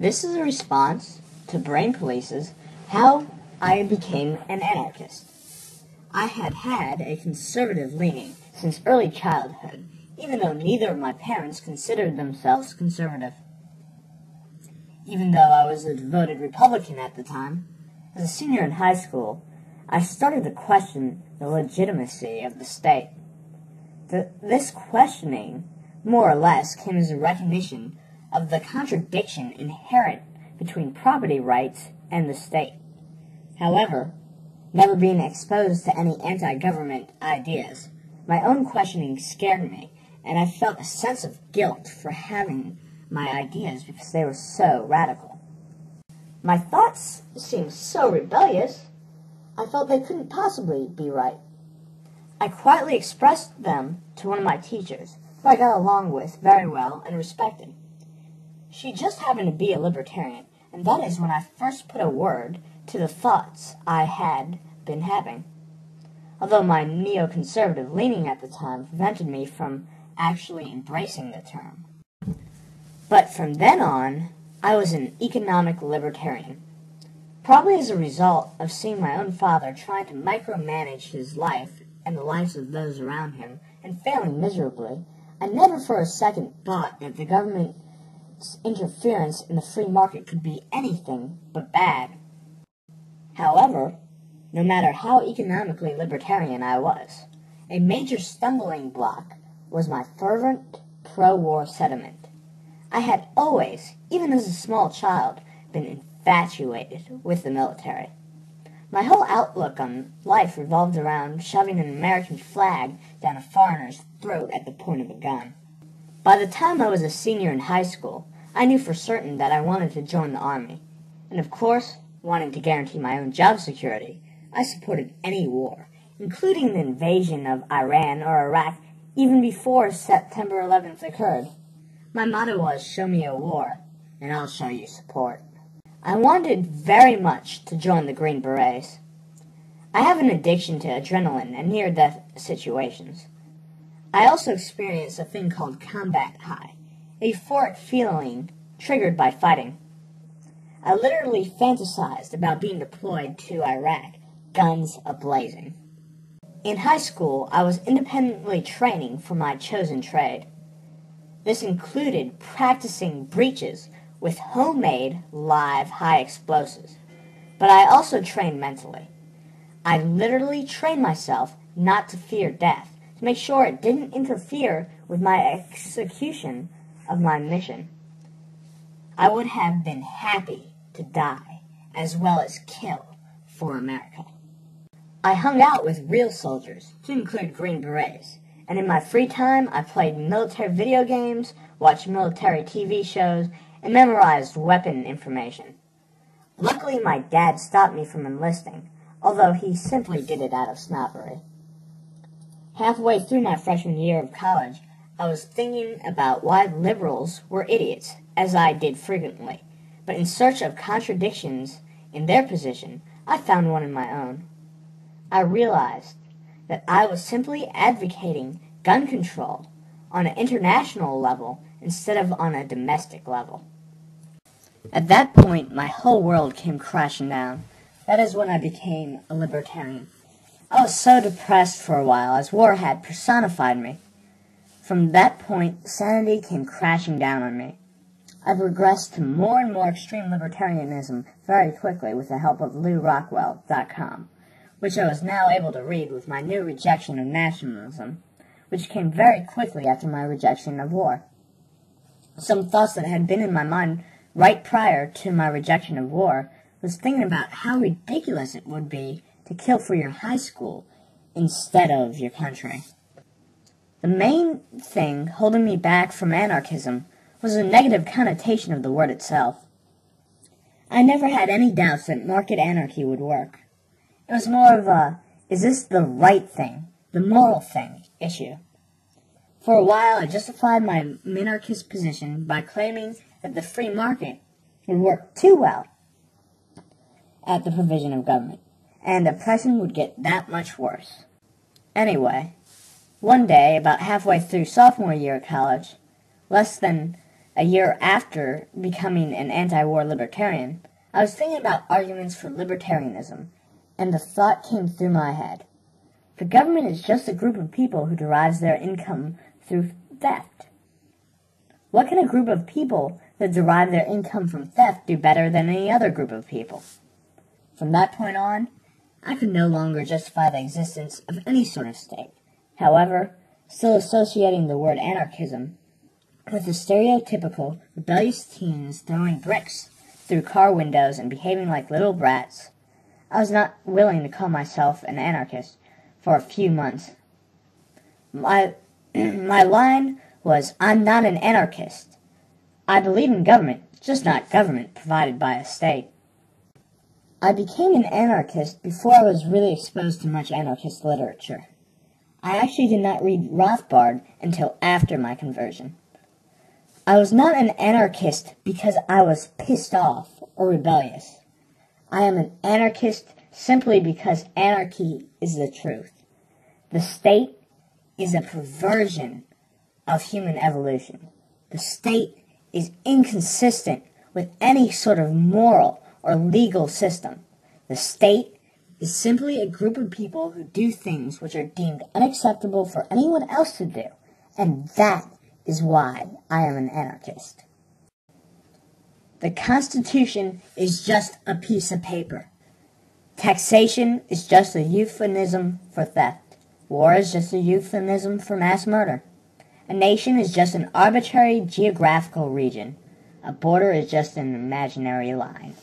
This is a response to Brain Police's How I Became an Anarchist. I had had a conservative leaning since early childhood, even though neither of my parents considered themselves conservative. Even though I was a devoted Republican at the time, as a senior in high school, I started to question the legitimacy of the state. This questioning, more or less, came as a recognition of the contradiction inherent between property rights and the state. However, never being exposed to any anti-government ideas, my own questioning scared me, and I felt a sense of guilt for having my ideas because they were so radical. My thoughts seemed so rebellious, I felt they couldn't possibly be right. I quietly expressed them to one of my teachers, who I got along with very well and respected. She just happened to be a libertarian, and that is when I first put a word to the thoughts I had been having. Although my neoconservative leaning at the time prevented me from actually embracing the term. But from then on, I was an economic libertarian. Probably as a result of seeing my own father trying to micromanage his life and the lives of those around him, and failing miserably, I never for a second thought that the government's interference in the free market could be anything but bad. However, no matter how economically libertarian I was, a major stumbling block was my fervent pro-war sentiment. I had always, even as a small child, been infatuated with the military. My whole outlook on life revolved around shoving an American flag down a foreigner's throat at the point of a gun. By the time I was a senior in high school, I knew for certain that I wanted to join the Army, and of course, wanting to guarantee my own job security, I supported any war, including the invasion of Iran or Iraq even before September 11th occurred. My motto was, show me a war, and I'll show you support. I wanted very much to join the Green Berets. I have an addiction to adrenaline and near-death situations. I also experience a thing called combat high, a euphoric feeling triggered by fighting. I literally fantasized about being deployed to Iraq, guns a-blazing. In high school, I was independently training for my chosen trade. This included practicing breaches with homemade live high explosives, but I also trained mentally. I literally trained myself not to fear death, to make sure it didn't interfere with my execution of my mission. I would have been happy to die, as well as kill, for America. I hung out with real soldiers, to include Green Berets, and in my free time I played military video games, watched military TV shows, and memorized weapon information. Luckily my dad stopped me from enlisting, although he simply did it out of snobbery. Halfway through my freshman year of college, I was thinking about why liberals were idiots, as I did frequently, but in search of contradictions in their position, I found one in my own. I realized that I was simply advocating gun control on an international level instead of on a domestic level. At that point, my whole world came crashing down. That is when I became a libertarian. I was so depressed for a while, as war had personified me. From that point, sanity came crashing down on me. I progressed to more and more extreme libertarianism very quickly with the help of LewRockwell.com, which I was now able to read with my new rejection of nationalism, which came very quickly after my rejection of war. Some thoughts that had been in my mind right prior to my rejection of war was thinking about how ridiculous it would be to kill for your high school instead of your country. The main thing holding me back from anarchism was the negative connotation of the word itself. I never had any doubts that market anarchy would work. It was more of a, is this the right thing, the moral thing, issue. For a while, I justified my minarchist position by claiming that the free market would work too well at the provision of government, and oppression would get that much worse. Anyway, one day, about halfway through sophomore year of college, less than A year after becoming an anti-war libertarian, I was thinking about arguments for libertarianism, and the thought came through my head. The government is just a group of people who derives their income through theft. What can a group of people that derive their income from theft do better than any other group of people? From that point on, I could no longer justify the existence of any sort of state. However, still associating the word anarchism with the stereotypical rebellious teens throwing bricks through car windows and behaving like little brats, I was not willing to call myself an anarchist for a few months. My line was, "I'm not an anarchist. I believe in government, just not government provided by a state." I became an anarchist before I was really exposed to much anarchist literature. I actually did not read Rothbard until after my conversion. I was not an anarchist because I was pissed off or rebellious. I am an anarchist simply because anarchy is the truth. The state is a perversion of human evolution. The state is inconsistent with any sort of moral or legal system. The state is simply a group of people who do things which are deemed unacceptable for anyone else to do, and that is why I am an anarchist. The Constitution is just a piece of paper. Taxation is just a euphemism for theft. War is just a euphemism for mass murder. A nation is just an arbitrary geographical region. A border is just an imaginary line.